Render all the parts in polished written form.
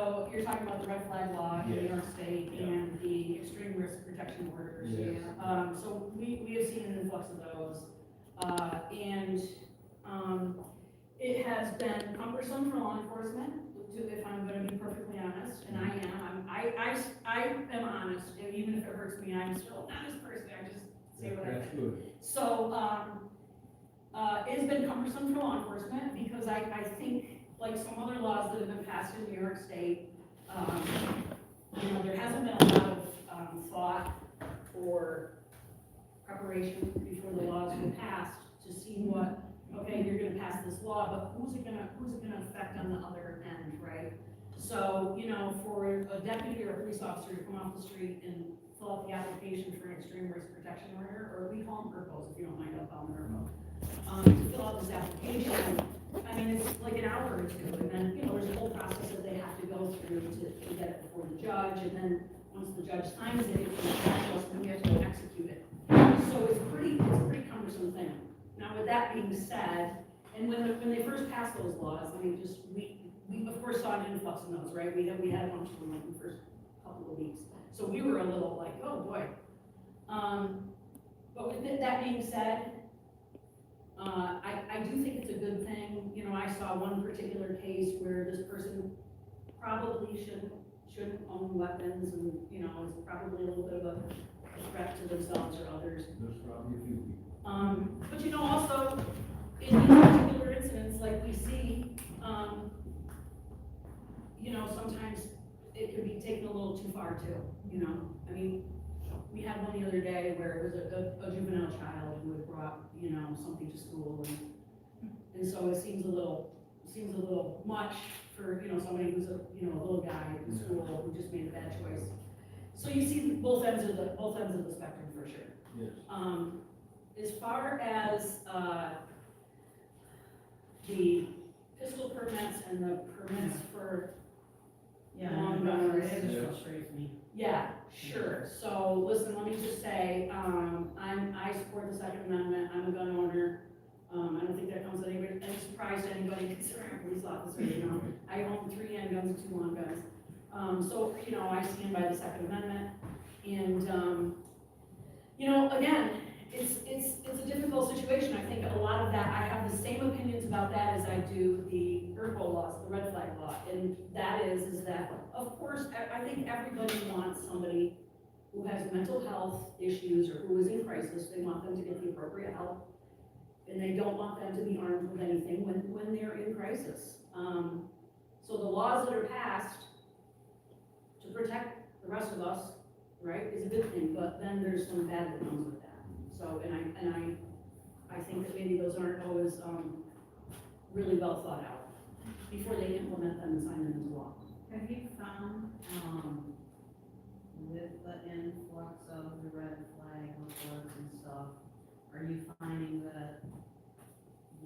so you're talking about the red flag law in New Yes. York State Yeah. and the extreme risk protection orders. Yes. So we have seen an influx of those. It has been cumbersome for law enforcement, if I'm gonna be perfectly honest, and I am. I am honest, and even if it hurts me, I'm still an honest person, I just say what I think. That's good. So, it's been cumbersome for law enforcement because I think, like some other laws that have been passed in New York State, there hasn't been a lot of thought or preparation before the laws were passed to see what, okay, you're gonna pass this law, but who's it gonna affect on the other end, right? So, for a deputy or a police officer to come off the street and fill out the application for an extreme risk protection order, or we call them ERPOs, if you don't mind, I'll call them ERPO. To fill out this application, I mean, it's like an hour or two, and then, there's a whole process that they have to go through to get it before the judge, and then once the judge signs it, it's in the process, and we have to execute it. So it's a pretty cumbersome thing. Now, with that being said, and when they first passed those laws, I mean, we of course saw an influx in those, right? We had a bunch of them like in the first couple of weeks. So we were a little like, oh boy. But with that being said, I do think it's a good thing. I saw one particular case where this person probably shouldn't own weapons and, is probably a little bit of a threat to themselves or others. There's probably a few people. But also, in these particular incidents, like we see, sometimes it could be taken a little too far too, I mean, we had one the other day where it was a juvenile child who had brought, something to school, and so it seems a little much for, somebody who's a little guy in school who just made a bad choice. So you see both ends of the spectrum for sure. Yes. As far as the pistol permits and the permits for long guns. It just frustrates me. Yeah, sure. So listen, let me just say, I support the Second Amendment. I'm a gun owner. I don't think that comes as any surprise to anybody considering a police officer, I own 3 handguns and 2 long guns. So, I stand by the Second Amendment. And, again, it's a difficult situation. I think a lot of that, I have the same opinions about that as I do the ERPO laws, the red flag law. And that is that, of course, I think everybody wants somebody who has mental health issues or who is in crisis. They want them to get the appropriate help. And they don't want them to be armed with anything when they're in crisis. So the laws that are passed to protect the rest of us, right, is a good thing, but then there's some bad that comes with that. So, and I think that maybe those aren't always really well thought out before they implement them and sign them into law. Have you found, with the influx of the red flag reports and stuff, are you finding that,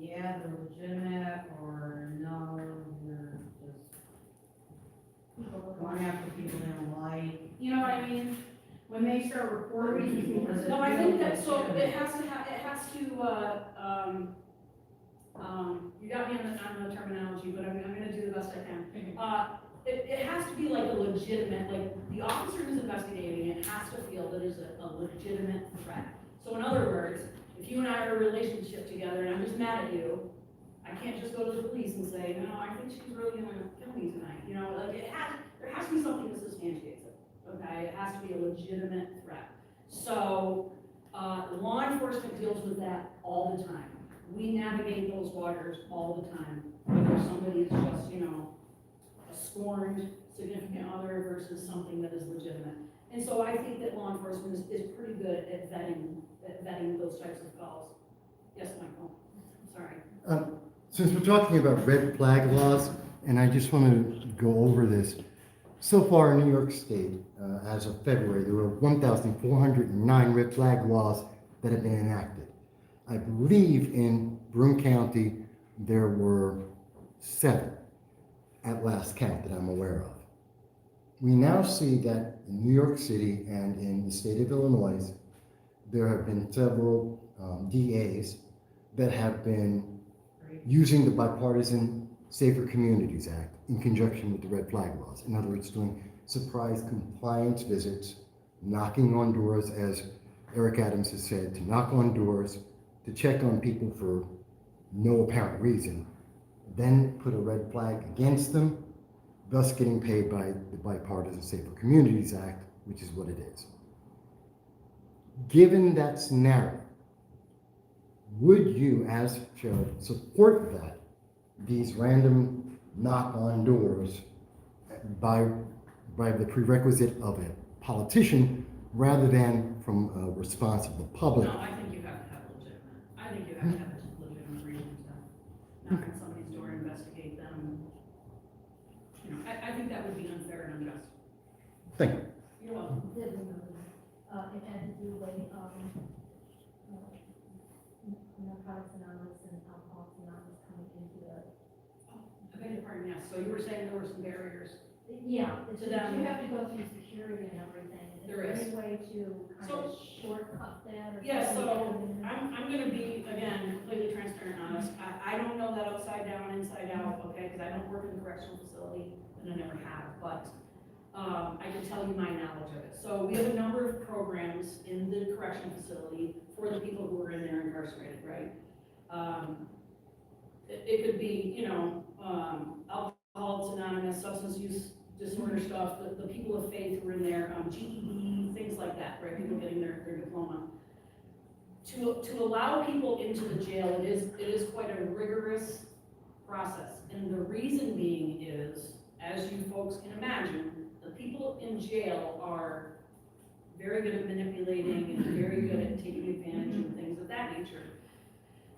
yeah, they're legitimate, or no, they're just going after people they don't like? You know what I mean? When they start reporting people, does it No, I feel think that, so legitimate? it has to, you got me on the terminology, but I'm gonna do the best I can. It has to be like a legitimate, like the officer who's investigating it has to feel that it's a legitimate threat. So in other words, if you and I are in a relationship together and I'm just mad at you, I can't just go to the police and say, no, I think she's really gonna kill me tonight. There has to be something that substantiates it, okay? It has to be a legitimate threat. So, law enforcement deals with that all the time. We navigate those waters all the time, whether somebody is just, a scorned significant other versus something that is legitimate. And so I think that law enforcement is pretty good at vetting those types of calls. Yes, Michael, sorry. Since we're talking about red flag laws, and I just want to go over this. So far in New York State, as of February, there were 1,409 red flag laws that have been enacted. I believe in Broome County, there were 7 at last count that I'm aware of. We now see that in New York City and in the state of Illinois, there have been several DAs that have been using the bipartisan Safer Communities Act in conjunction with the red flag laws. In other words, doing surprise compliance visits, knocking on doors, as Eric Adams has said, to knock on doors, to check on people for no apparent reason, then put a red flag against them, thus getting paid by the Bipartisan Safer Communities Act, which is what it is. Given that scenario, would you, as sheriff, support that, these random knock on doors by the prerequisite of a politician rather than from a response of the public? No, I think you have to have legitimate, I think you have to have a legitimate reason to knock on somebody's door, investigate them. You know, I think that would be unfair and unjust. Thank you. You're welcome. It had to do with, Narcotics Anonymous and Alcoholics Anonymous coming into the. I beg your pardon, yes, so you were saying there were some barriers. Yeah, it's To them. you have to go through security and everything. Is There there is. any way to kind of shortcut that or? Yeah, something? so I'm gonna be, again, completely transparent and honest. I don't know that upside down, inside out, okay, because I don't work in the correctional facility, and I never have, but I can tell you my knowledge of it. So we have a number of programs in the correctional facility for the people who are in there incarcerated, right? It could be, you know, Alcoholics Anonymous, substance use disorder stuff, the people of faith who are in there, GED, things like that, right? People getting their diploma. To allow people into the jail, it is quite a rigorous process. And the reason being is, as you folks can imagine, the people in jail are very good at manipulating and very good at taking advantage and things of that nature.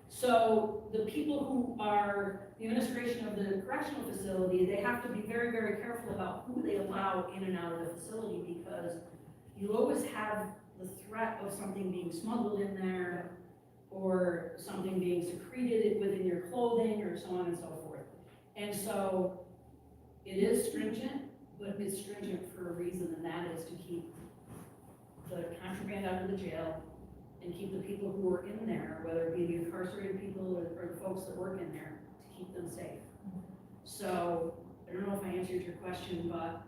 So the people who are the administration of the correctional facility, they have to be very, very careful about who they allow in and out of the facility, because you always have the threat of something being smuggled in there or something being secreted within your clothing or so on and so forth. And so it is stringent, but it's stringent for a reason, and that is to keep the contraband out of the jail and keep the people who are in there, whether it be the incarcerated people or the folks that work in there, to keep them safe. So, I don't know if I answered your question, but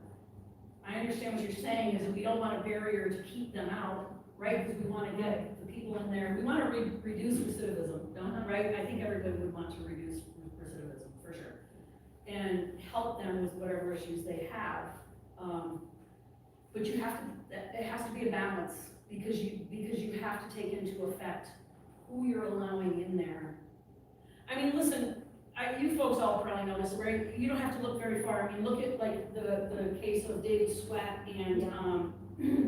I understand what you're saying is that we don't want a barrier to keep them out, right? Because we want to get the people in there, we want to reduce recidivism, don't we, right? I think everybody would want to reduce recidivism, for sure. And help them with whatever issues they have. But you have to, it has to be a balance, because you have to take into effect who you're allowing in there. I mean, listen, you folks all probably know this, right? You don't have to look very far. I mean, look at like the case of David Sweat and,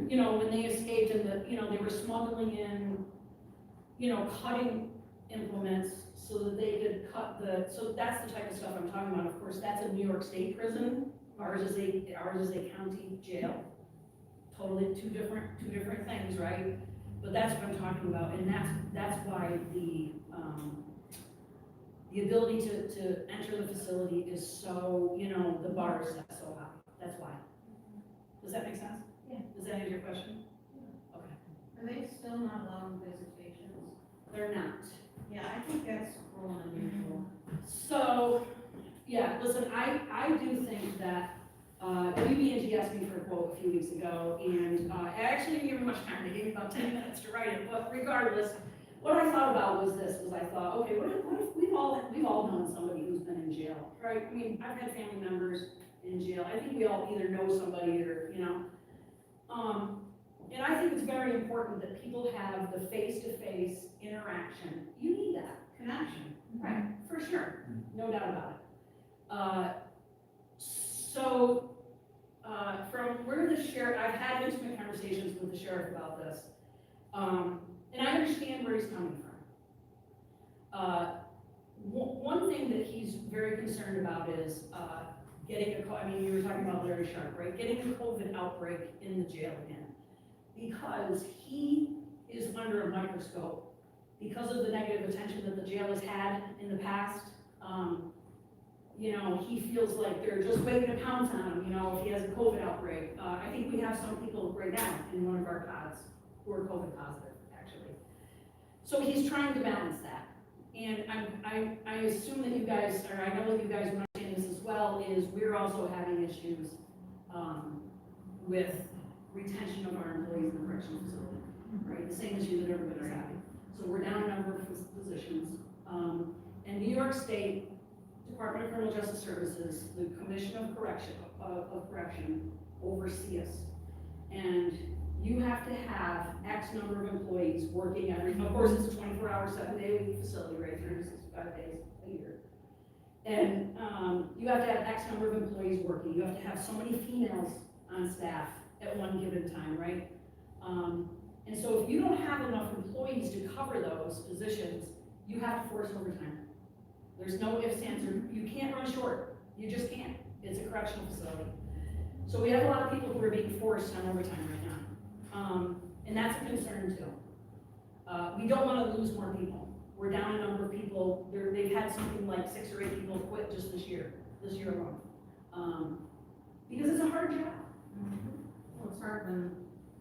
you know, when they escaped and they were smuggling in, cutting implements so that they could cut so that's the type of stuff I'm talking about. Of course, that's a New York State prison. Ours is a county jail. Totally two different things, right? But that's what I'm talking about, and that's why the ability to enter the facility is so, the bar is set so high. That's why. Does that make sense? Yeah. Does that answer your question? Okay. Are they still not allowing visitations? They're not. Yeah, I think that's cruel and unusual. So, yeah, listen, I do think that BB&T asked me for a quote a few weeks ago, and I actually didn't give me much time. They gave me about 10 minutes to write it, but regardless, what I thought about was I thought, okay, what if we've all known somebody who's been in jail, right? I mean, I've had family members in jail. I think we all either know somebody or, and I think it's very important that people have the face-to-face interaction. You need that connection, right? For sure, no doubt about it. From where the sheriff, I've had intimate conversations with the sheriff about this, and I understand where he's coming from. One thing that he's very concerned about is getting you were talking about Larry Sharp, right? Getting a COVID outbreak in the jail again, because he is under a microscope because of the negative attention that the jail has had in the past. He feels like they're just waiting to pounce on him, if he has a COVID outbreak. I think we have some people right now in one of our pods who are COVID positive, actually. So he's trying to balance that. And I assume that you guys, or I know that you guys, when I well is we're also having issues, with retention of our employees in the correctional facility, right? The same issue that everybody's having. So we're down a number of positions. And New York State Department of Criminal Justice Services, the Commission of Correction oversee us. And you have to have X number of employees working of course, it's a 24-hour, 7-day-a-week facility, right, 365 days a year. And, you have to have X number of employees working. You have to have so many females on staff at one given time, right? And so if you don't have enough employees to cover those positions, you have to force overtime. There's no ifs, ands, or you can't run short. You just can't. It's a correctional facility. So we have a lot of people who are being forced on overtime right now. And that's a concern too. We don't want to lose more people. We're down a number of people. They've had something like 6 or 8 people quit just this year alone. Because it's a hard job. Well, it's hard when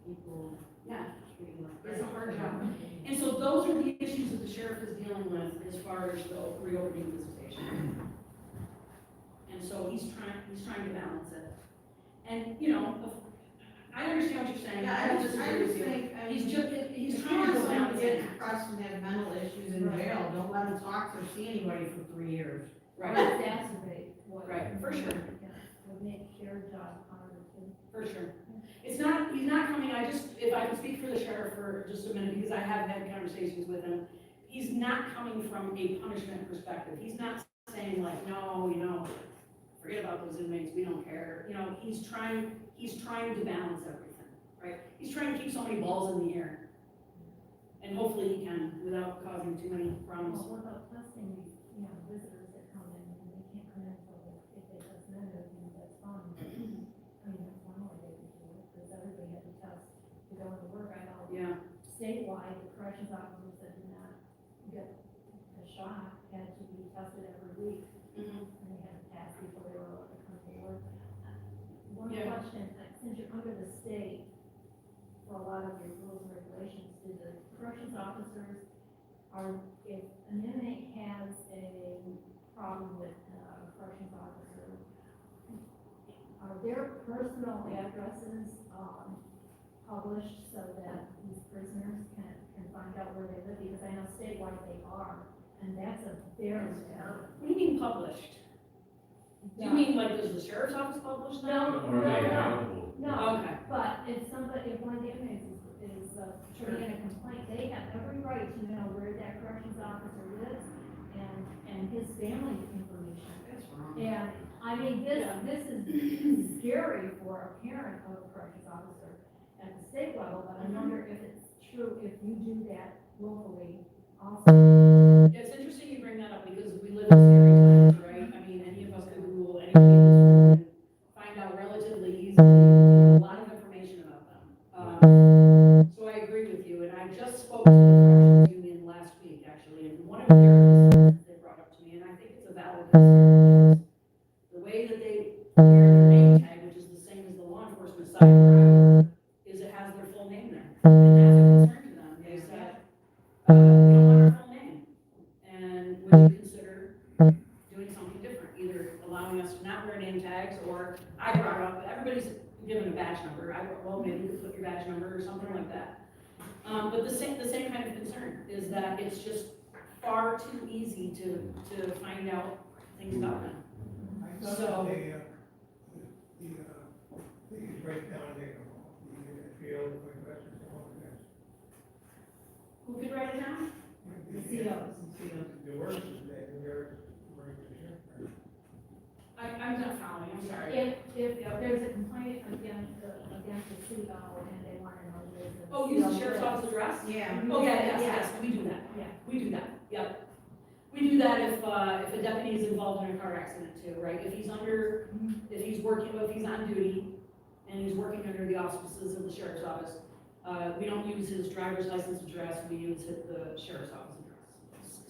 people. Yeah, treat you like it's a crap. hard job. And so those are the issues that the sheriff is dealing with as far as the reopening visitation. And so he's trying to balance it. And, you know, I understand what you're saying. Yeah, I just think, He's if trying you to want go someone balance to it. get depressed and have mental issues in jail, don't let them talk or see anybody for 3 years. Right, Exacerbate what. right, for sure, Yeah, would make your job harder too. for sure. He's not coming, if I can speak for the sheriff for just a minute, because I have had conversations with him, he's not coming from a punishment perspective. He's not saying like, no, you know, forget about those inmates, we don't care. You know, he's trying to balance everything, right? He's trying to keep so many balls in the air. And hopefully he can, without causing too many problems. Well, what about testing these, visitors that come in and they can't come in until if they test negative, that's fine. I mean, that's one way they can do it, because everybody had to test to go into work. I know Yeah, statewide, the corrections officers that did not get a shot had to be tested every week, mhm, and they had to pass before they were allowed to come to work. One Yeah. question, since you're under the state, for a lot of your rules and regulations, do the corrections officers, if an inmate has a problem with a corrections officer, are their personal addresses, published so that these prisoners can find out where they live? Because I know statewide they are, and that's a very bad. what do you mean published? Do you mean like, does the sheriff's office publish that? No, Or they accountable. No, Okay, but if one of the inmates is putting in a complaint, they have every right to know where that corrections officer lives and his family information. That's wrong. And, I mean, this is scary for a parent of a corrections officer at the state level, but I wonder if it's true if you do that locally also. yeah, it's interesting you bring that up, because we live in scary times, right? I mean, any of us could Google anybody in this room and find out relatively easily a lot of information about them. So I agree with you, and I just spoke to the corrections union last week, actually, and one of their concerns they brought up to me, and I think it's a valid concern, is the way that they wear their name tag, which is the same as the law enforcement side, is it has their full name there. And that's a concern to them. They said, we don't want our full name. And would you consider doing something different, either allowing us to not wear name tags, or I brought up, everybody's given a badge number. I brought, well, maybe you could put your badge number or something like that. But the same kind of concern is that it's just far too easy to find out things about them. I So- thought the breakdown there, the field, the questions, all of that. Who could write it down? The COs. The worst is that they're right there. I'm not following, I'm sorry. If there's a complaint against the CO and they want to know where the. Oh, use the CO sheriff's lives. office address? Yeah. Oh, yeah, yes, we do that. Yeah. We do that, yep. We do that if a deputy is involved in a car accident too, right? If he's on duty and he's working under the auspices of the sheriff's office, we don't use his driver's license address, we use the sheriff's office address.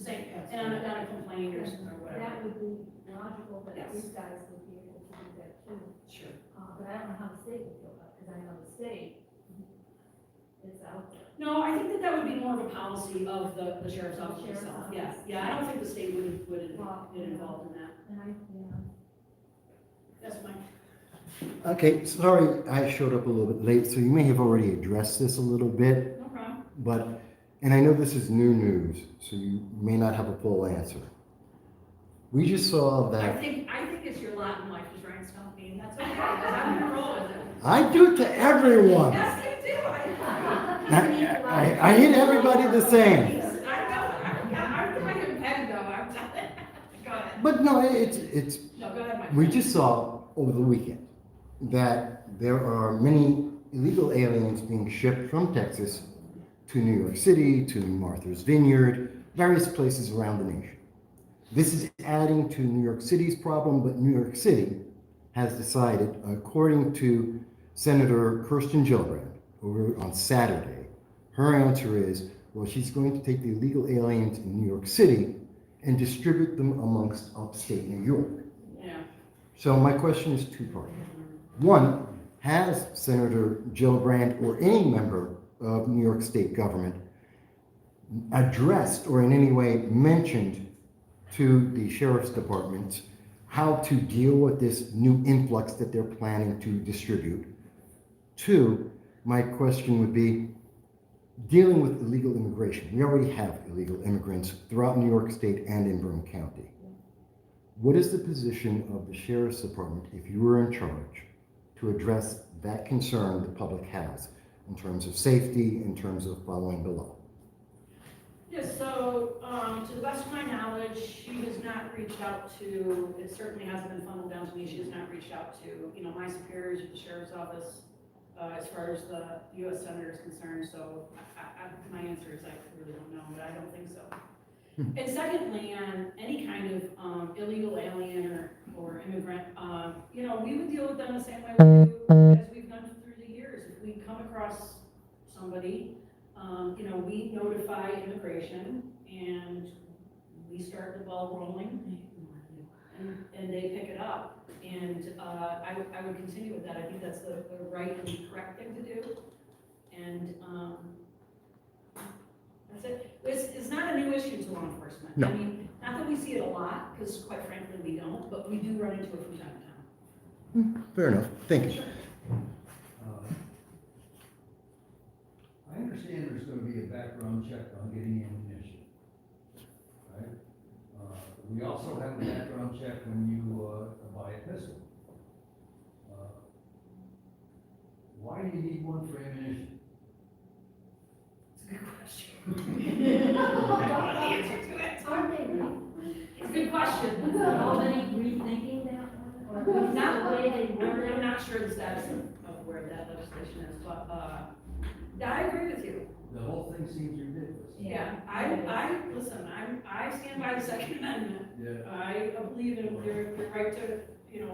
Same, and on a complaint or whatever. That would be logical, but Yes. these guys would be able to do that too. Sure. But I don't know how the state would feel about it, because I know the state is out there. No, I think that would be more of a policy of the sheriff's office Sheriff's itself, office. yeah. Yeah, I don't think the state would Well, get involved in that. And That's my, Okay, sorry I showed up a little bit late, so you may have already addressed this a little bit, no problem. but, and I know this is new news, so you may not have a full answer. We just saw I that, think it's your lot in life is right, stop being, that's okay, because I'm gonna roll with it. I do to everyone. Yes, you do. I hit everybody the same. I know, I'm trying to peg though, I'm telling you. Go ahead. But no, it's, No, go ahead, Mike. we just saw over the weekend that there are many illegal aliens being shipped from Texas to New York City, to Martha's Vineyard, various places around the nation. This is adding to New York City's problem, but New York City has decided, according to Senator Kirsten Gillibrand over on Saturday, her answer is, well, she's going to take the illegal aliens in New York City and distribute them amongst upstate New York. Yeah. So my question is two-part. One, has Senator Gillibrand or any member of New York State government addressed or in any way mentioned to the sheriff's department how to deal with this new influx that they're planning to distribute? Two, my question would be, dealing with illegal immigration. We already have illegal immigrants throughout New York State and in Broome County. What is the position of the sheriff's department, if you were in charge, to address that concern the public has in terms of safety, in terms of following the law? Yes, so, to the best of my knowledge, she has not reached out to, it certainly hasn't been funneled down to me, she has not reached out to, my superiors at the sheriff's office, as far as the U.S. Senator is concerned, so my answer is I really don't know, but I don't think so. And secondly, on any kind of illegal alien or immigrant, we would deal with them the same way as we've done through the years. If we come across somebody, we notify immigration and we start the ball rolling and they pick it up. And I would continue with that. I think that's the right and correct thing to do. And that's it. It's not a new issue to law enforcement. No. I mean, not that we see it a lot, because quite frankly we don't, but we do run into it from time to time. Fair enough. Thank you. I understand there's gonna be a background check on getting ammunition, right? We also have a background check when you, buy a pistol. Why do you need one for ammunition? It's a good question. I don't know the answer to it. Aren't they, It's a good question. is already rethinking that one? Or Not the way they word I'm it? not sure the status of where that legislation is, but, I agree with you. The whole thing seems ridiculous. Yeah, listen, I stand by the Second Amendment. Yeah. I believe in your right to,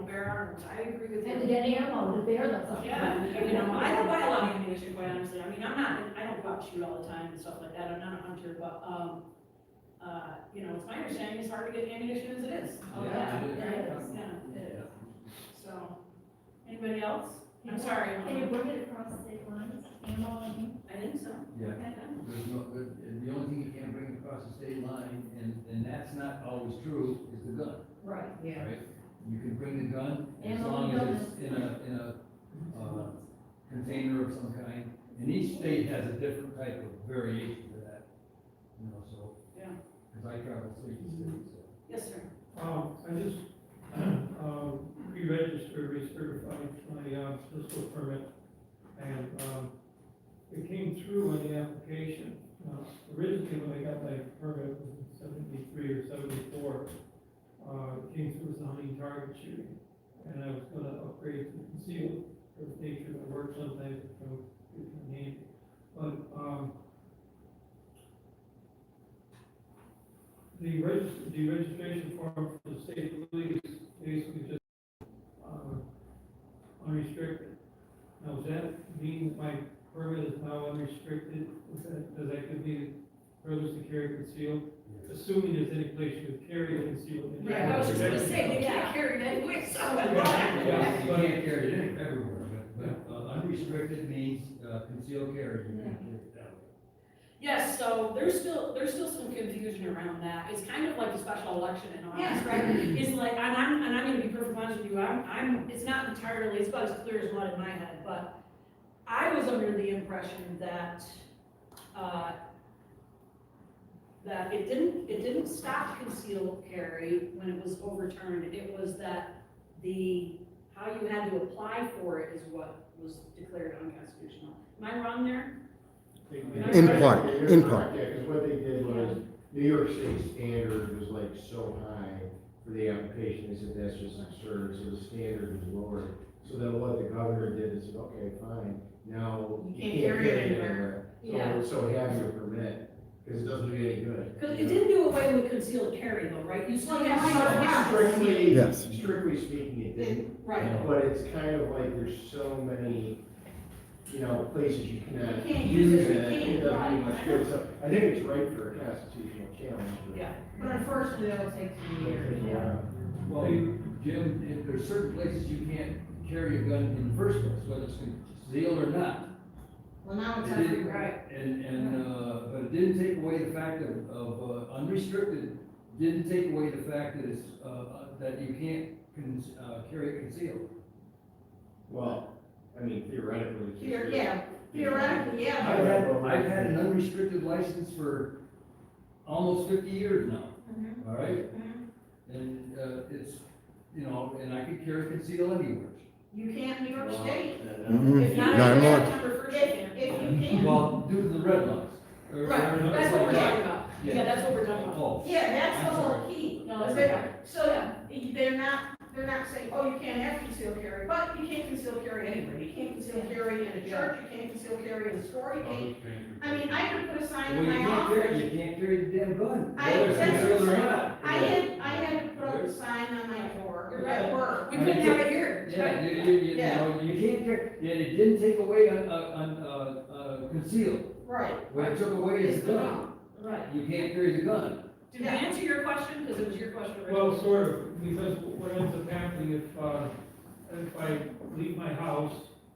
bear arms. I agree with And to you. get ammo to bear those. Yeah, I don't buy a lot of ammunition, quite honestly. I mean, I don't go out and shoot all the time and stuff like that. I'm not a hunter, but, it's my understanding it's hard to get ammunition as it is. Yeah, it is. Yeah, it is. So, anybody else? I'm sorry. Can you bring it across the state lines, ammo, I think so. Yeah. Okay. There's no, the only thing you can't bring across the state line, and that's not always true, is the gun, right? Yeah. right? You can bring the gun as Ammo long and as it's in a container of some kind, and each state has a different type of variation to that, so. Yeah. Cause I travel state to state, so. Yes, sir. I just, re-registered, recertified my, pistol permit, and, it came through on the application. Originally, when I got my permit, it was in 73 or 74, it came through as a hunting target shooting, and I was gonna upgrade to concealed, for the nature of my work sometimes it can handy. But, the registration form for the state police basically just, unrestricted. Now, does that mean my permit is now unrestricted? Does that give me privilege to carry concealed? Assuming there's any place you would carry the concealed. Right, I was just gonna say, they can't carry it anyway, so. Yeah, you can't carry it in everywhere, but unrestricted means, concealed carry, you can't carry it that way. Yes, so there's still some confusion around that. It's kind of like a special election in August, right? It's like, and I'm gonna be perfectly honest with you, it's not entirely, it's about as clear as mud in my head, but I was under the impression that, that it didn't stop concealed carry when it was overturned. It was that how you had to apply for it is what was declared unconstitutional. Am I wrong there? In part. Yeah, because what they did was, New York State standard was like so high for the application, they said that's just absurd, so the standard was lowered. So then what the governor did is, okay, fine, now You you can't can't carry it carry it anywhere. anywhere. So have your permit, because it doesn't do you any good. Because it didn't do away with concealed carry though, right? You still Well, have yeah, to have Strictly, Yes. strictly speaking, it didn't. Right. But it's kind of like there's so many, places you cannot You can't use use it, it, you it can't, doesn't do right. much good. So I think it's right for a constitutional challenge. but- Yeah. But unfortunately, that'll take 2 years. Yeah. Well, Jim, if there's certain places you can't carry a gun in the first place, whether it's concealed or not. Well, now it's It didn't- everywhere. But it didn't take away the fact of unrestricted, didn't take away the fact that it's, that you can't carry it concealed. Well, I mean theoretically. it's just- Theoretically, yeah. I've had an unrestricted license for almost 50 years now, Mhm. all right? Mhm. And, it's, and I could carry conceal anywhere. You can't in New York State. Mhm. If not, Not after anymore. September 1st, you If can. you can. Well, due to the red lines. Or- Right, or- that's what we're like that. talking about. Yeah, that's what we're talking about. Oh, Yeah, that's the I'm whole sorry. key. No, that's But- okay. So, they're not saying, oh, you can't have concealed carry, but you can't conceal carry anywhere. You can't conceal carry in a church, you can't conceal carry in a store, you can't. I mean, I could put a sign Well, in you my can't carry, office. you can't carry the damn gun. I- Whether it's that's concealed or what I'm not. I had to put up a sign on my door, You're at right. work. We couldn't have it here. Yeah, Yeah. you can't carry, and it didn't take away concealed. Right. What it took away is the gun. Right. You can't carry the gun. Did we answer your question? Because it was your question Well, originally. sort of, because what ends up happening if I leave my house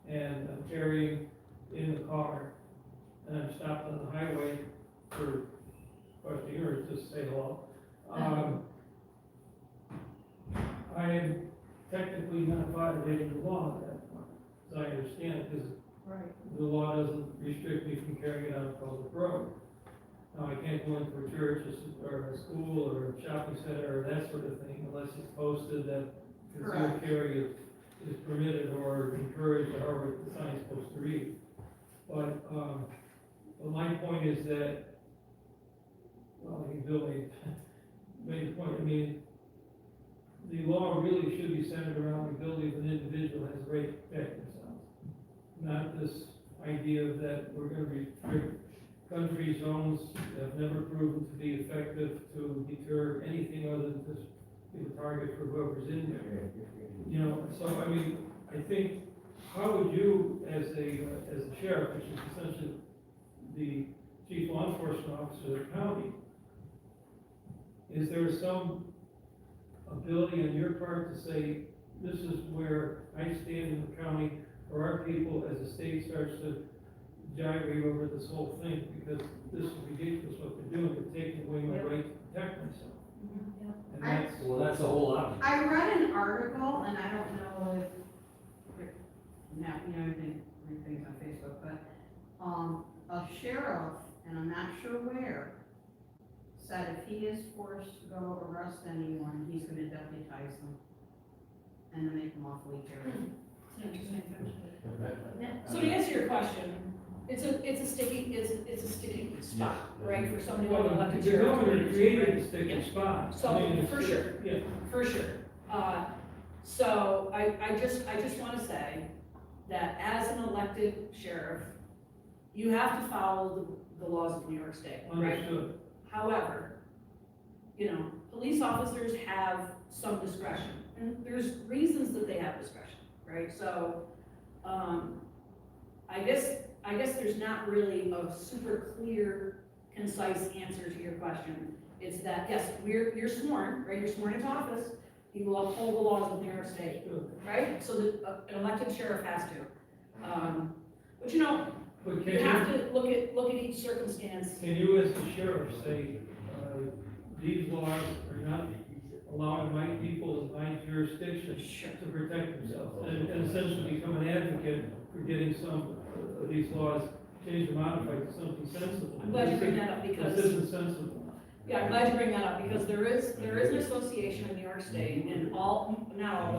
and I'm carrying in the car, and I'm stopped on the highway for questioning or just say hello, I am technically not violating the law at that point, as I understand it, because Right. the law doesn't restrict me from carrying it on a public road. Now, I can't go into a church or a school or a shopping center or that sort of thing unless it's posted that concealed Correct. carry is permitted or encouraged, or however the sign is supposed to read. But my point is that, well, I think Bill made the point, I mean, the law really should be centered around the ability of an individual has a right to protect themselves. Not this idea that we're gonna restrict gun-free zones have never proven to be effective to deter anything other than just be the target for whoever's in there. So, I mean, I think, how would you, as a sheriff, which is essentially the chief law enforcement officer of the county, is there some ability on your part to say, this is where I stand in the county, or our people, as the state starts to gyrate over this whole thing, because this is ridiculous what they're doing, they're taking away my right to protect myself. And that's, Well, that's the whole option. I read an article, and I don't know if, now, everything's on Facebook, but, a sheriff, and I'm not sure where, said if he is forced to go arrest anyone, he's gonna deputize them and then make them awfully carry. So to answer your question, it's a sticky spot, right, for somebody well, to elect the governor created the sticky Yeah. spot. So, I mean, for sure. Yeah. For sure. So I just wanna say that as an elected sheriff, you have to follow the laws of New York State, right? Understood. However, police officers have some discretion, and there's reasons that they have discretion, right? So, I guess there's not really a super clear, concise answer to your question. It's that, yes, you're sworn, right? You're sworn into office, you will uphold the laws of New York State, right? So that an elected sheriff has to. But But You have to look at each circumstance. can you as the sheriff say, these laws are not allowing my people in my jurisdiction Sure. to protect themselves? And essentially become an advocate for getting some of these laws changed or modified to something sensible. I'm glad you bring that up This because, isn't sensible. yeah, I'm glad you bring that up because there is an association in New York State and not all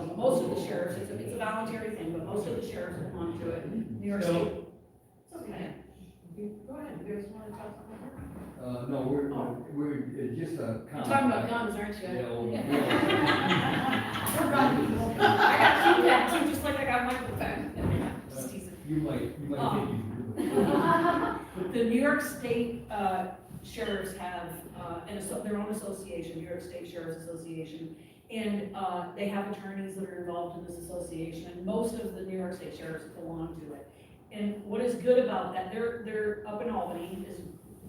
of them, most of the sheriffs, it's a voluntary thing, but most of the sheriffs belong to it. New York So- State. It's okay. Go ahead, you guys want to talk something? No, we're just a comment. You're talking about guns, aren't you? Yeah, well, We're gun people. I got two packs, I'm just like I got Michael pen. Just teasing. You might think you The New York State sheriffs have their own association, New York State Sheriff's Association, and they have attorneys that are involved in this association, and most of the New York State sheriffs belong to it. And what is good about that, they're up in Albany is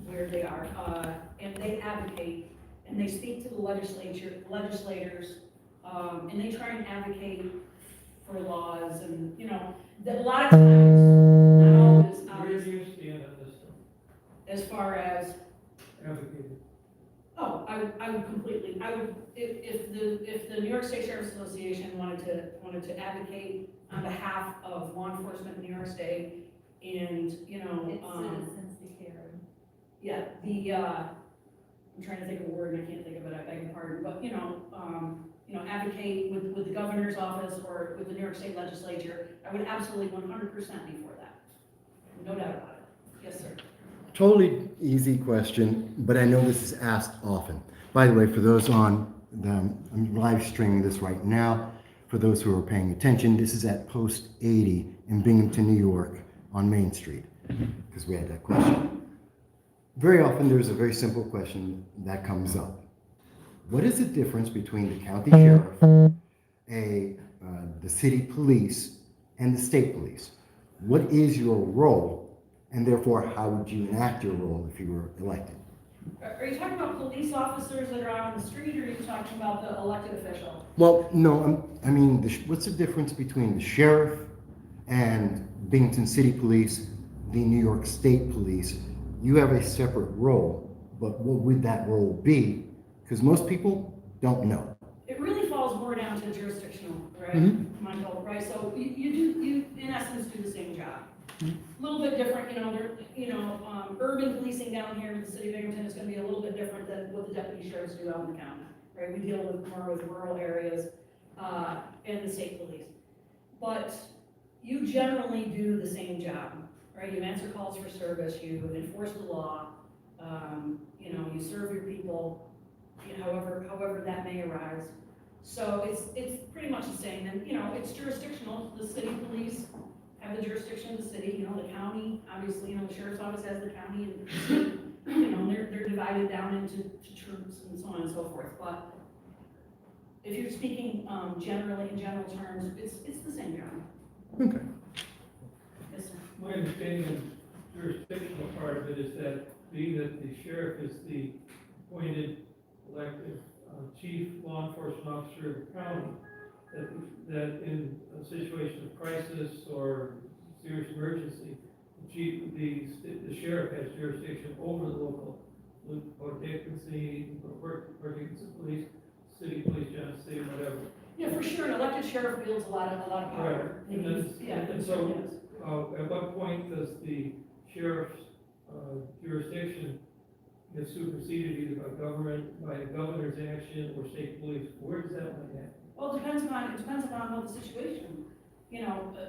where they are, and they advocate, and they speak to the legislators, and they try and advocate for laws, and, you know, that a lot of times, not always, Where do you stand on this stuff? as far as, Advocated. oh, I would completely, if the New York State Sheriff's Association wanted to advocate on behalf of law enforcement in New York State, and, you know, It's citizens to care. yeah, I'm trying to think of a word, and I can't think of it, I beg your pardon, but, you know, advocate with the governor's office or with the New York State Legislature, I would absolutely 100% be for that. No doubt about it. Yes, sir. Totally easy question, but I know this is asked often. By the way, for those I'm live streaming this right now. For those who are paying attention, this is at Post 80 in Binghamton, New York on Main Street, because we had that question. Very often there's a very simple question that comes up. What is the difference between the county sheriff, the city police, and the state police? What is your role, and therefore how would you enact your role if you were elected? Are you talking about police officers that are out on the street, or are you talking about the elected official? Well, no, I mean, what's the difference between the sheriff and Binghamton City Police, the New York State Police? You have a separate role, but what would that role be? Because most people don't know. It really falls more down to jurisdictional, right, Mhm. Michael, right? So you in essence do the same job. A little bit different, urban policing down here in the city of Binghamton is gonna be a little bit different than what the deputy sheriffs do out in the county, right? We deal with more with rural areas, and the state police. But you generally do the same job, right? You answer calls for service, you enforce the law, you serve your people, however that may arise. So it's pretty much the same, and, it's jurisdictional. The city police have the jurisdiction of the city, the county, obviously, the sheriff's office has the county, and, they're divided down into troops and so on and so forth. But if you're speaking, generally, in general terms, it's the same job. Okay. Yes, sir. My understanding of the jurisdictional part of it is that being that the sheriff is the appointed elected chief law enforcement officer of the county, that in a situation of crisis or serious emergency, the sheriff has jurisdiction over the local, or vacancy, workings of police, city police, Johnson City, whatever. Yeah, for sure, an elected sheriff wields a lot of power. Right. And so, at what point does the sheriff's jurisdiction get superseded either by a governor's action or state police? Where does that one at? Well, it depends upon what the situation.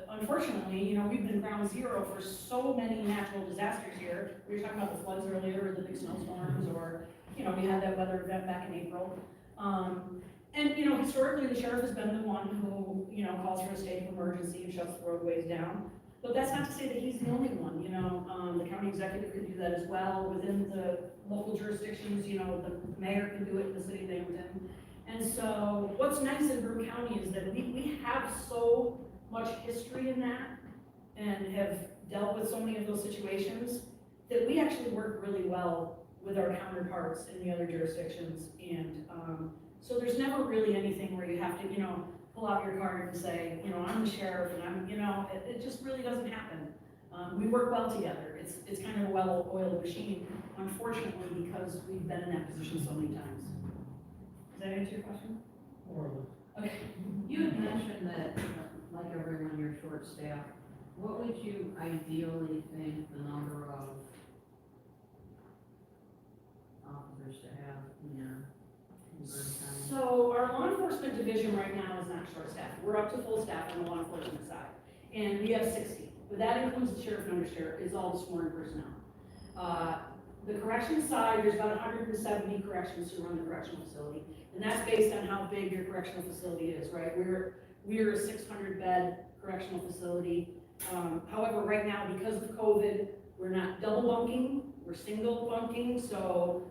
Unfortunately, we've been ground zero for so many natural disasters here. We were talking about the floods earlier, or the big snowstorms, or, we had that weather event back in April. And, historically, the sheriff has been the one who, calls for a state of emergency and shuts the roadways down. But that's not to say that he's the only one, the county executive could do that as well. Within the local jurisdictions, the mayor can do it in the city of Binghamton. And so what's nice in Broome County is that we have so much history in that and have dealt with so many of those situations that we actually work really well with our counterparts in the other jurisdictions. And so there's never really anything where you have to, pull out your card and say, I'm the sheriff and it just really doesn't happen. We work well together. It's kind of a well-oiled machine, unfortunately, because we've been in that position so many times. Does that answer your question? More or less. Okay. You had mentioned that, like everyone, you're short-staffed. What would you ideally think the number of officers to have in your County? So our law enforcement division right now is not short-staffed. We're up to full staff on the law enforcement side. And we have 60. But that includes the sheriff and undersheriff, is all the sworn personnel. The corrections side, there's about 170 corrections who run the correctional facility. And that's based on how big your correctional facility is, right? We're a 600-bed correctional facility. However, right now, because of COVID, we're not double bunking, we're single bunking. So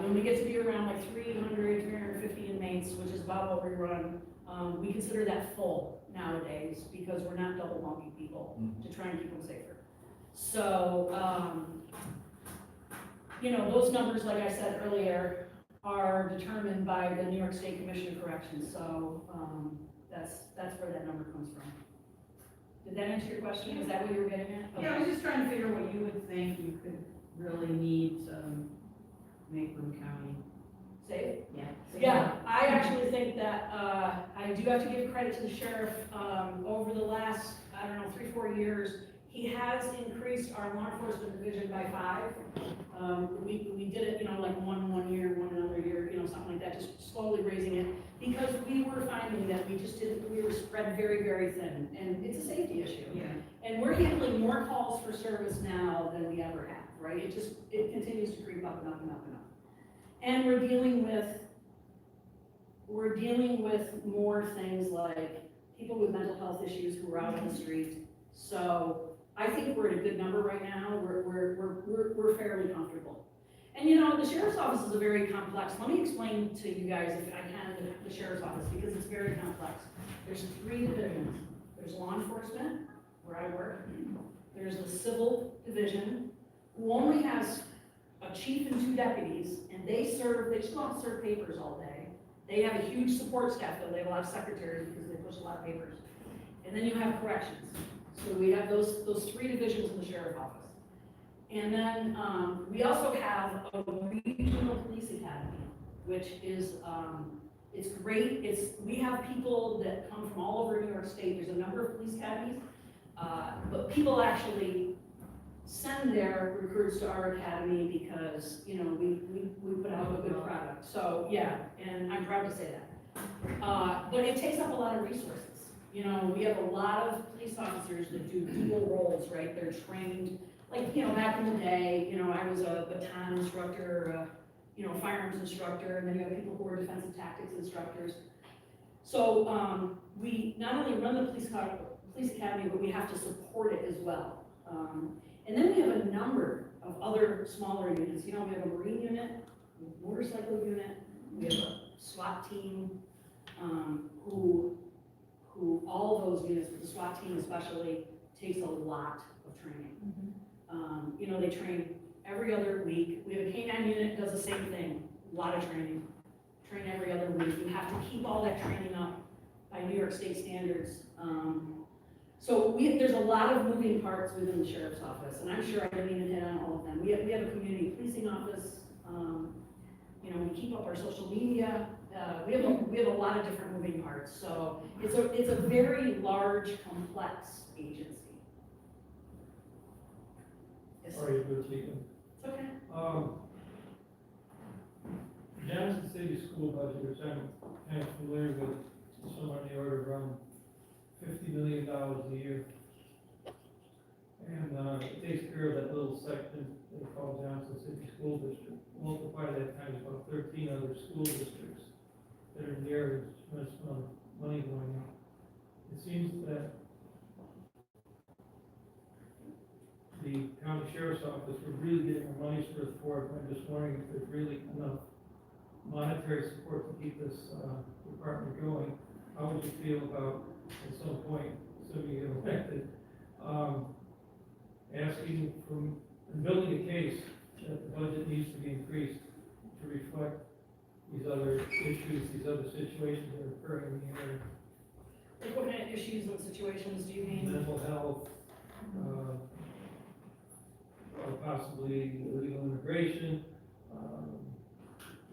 when we get to be around like 300, 350 inmates, which is about what we run, we consider that full nowadays because we're not double bunking people to try and keep them safer. So, you know, those numbers, like I said earlier, are determined by the New York State Commission of Corrections. So that's where that number comes from. Did that answer your question? Is that what you were getting at? Yeah, I was just trying to figure what you would think you could really need to make Boone County. Safe? Yeah. Yeah, I actually think that, I do have to give credit to the sheriff, over the last, I don't know, 3-4 years, he has increased our law enforcement division by 5. We did it, you know, like one year, one another year, you know, something like that, just slowly raising it, because we were finding that we were spread very, very thin, and it's a safety issue. Yeah. And we're handling more calls for service now than we ever have, right? It continues to creep up and up and up and up. And we're dealing with more things like people with mental health issues who are out on the street. So I think we're at a good number right now. We're fairly comfortable. And you know, the sheriff's office is a very complex. Let me explain to you guys, if I can, the sheriff's office, because it's very complex. There's 3 divisions. There's law enforcement, where I work. There's the civil division, who only has a chief and 2 deputies, and they just go out and serve papers all day. They have a huge support staff, though. They have a lot of secretaries because they push a lot of papers. And then you have corrections. So we have those 3 divisions in the sheriff's office. And then we also have a regional police academy, which is, it's great. We have people that come from all over New York State. There's a number of police academies, but people actually send their recruits to our academy because, you know, we put out a good product. So yeah, and I'm proud to say that. But it takes up a lot of resources. You know, we have a lot of police officers that do dual roles, right? They're trained, like, you know, back in the day, you know, I was a baton instructor, you know, firearms instructor, and then you have people who are defensive tactics instructors. So we not only run the police academy, but we have to support it as well. And then we have a number of other smaller units. You know, we have a Marine unit, a motorcycle unit, we have a SWAT team, who all those units, but the SWAT team especially, takes a lot of training. You know, they train every other week. We have a K-9 unit that does the same thing, a lot of training. Train every other week. You have to keep all that training up by New York State standards. So there's a lot of moving parts within the sheriff's office, and I'm sure I didn't even hit on all of them. We have a community policing office. You know, we keep up our social media. We have a lot of different moving parts. So it's a very large, complex agency. Yes, sir. Sorry, good evening. It's okay. Johnson City school budget, which I'm kind of familiar with, is somewhere in the order of around $50 million a year. And it takes care of that little section they call Johnson City School District. Multiply that times about 13 other school districts that are near this amount of money going on. It seems that the county sheriff's office would really get our money's worth for it. I'm just wondering if there's really enough monetary support to keep this department going. How would you feel about, at some point, assuming you get elected, asking from, and building a case that the budget needs to be increased to reflect these other issues, these other situations that are occurring in the area? Like what kind of issues and situations do you mean? Mental health, possibly illegal immigration,